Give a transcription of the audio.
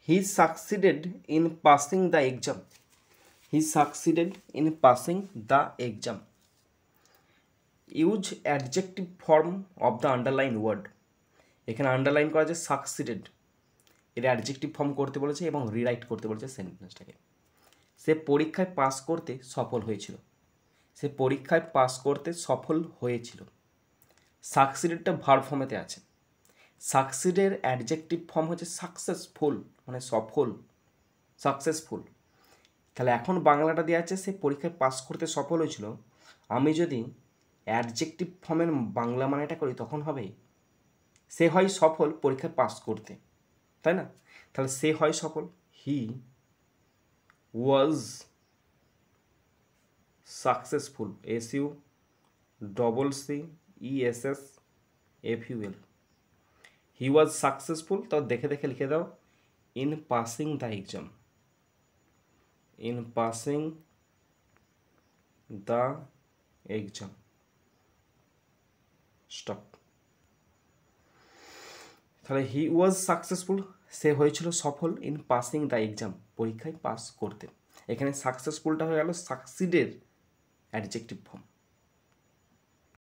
He succeeded in passing the exam. He succeeded in passing the exam. Use adjective form of the underline word. এখানে underline করা আছে succeeded, এর adjective form করতে বলেছে এবং rewrite করতে বলেছে সেন্টেন্সটাকে। সে পরীক্ষায় পাস করতে সফল হয়েছিল। সে পরীক্ষায় পাস করতে সফল হয়েছিল। সাকসিডেডটা ভার্ব ফর্মেতে আছে। সাকসিডের অ্যাডজেক্টিভ ফর্ম হচ্ছে সাকসেসফুল, মানে সফল, সাকসেসফুল। তাহলে এখন বাংলাটা দেওয়া আছে সে পরীক্ষায় পাস করতে সফল হয়েছিল। আমি যদি অ্যাডজেক্টিভ ফর্মের বাংলা মানেটা করি তখন হবে সে হয় সফল পরীক্ষায় পাস করতে, তাই না? তাহলে সে হয় সফল, he was successful, SUCCESSFUL। He was successful, তো দেখে দেখে লিখে দাও in passing the exam. In passing the exam. Stop. তাহলে হি ওয়াজ সাকসেসফুল, সে হয়েছিল সফল, ইন পাসিং দ্য এক্সাম, পরীক্ষায় পাস করতে। এখানে সাকসেসফুলটা হয়ে গেল সাকসিডের অ্যাডজেক্টিভ ফর্ম।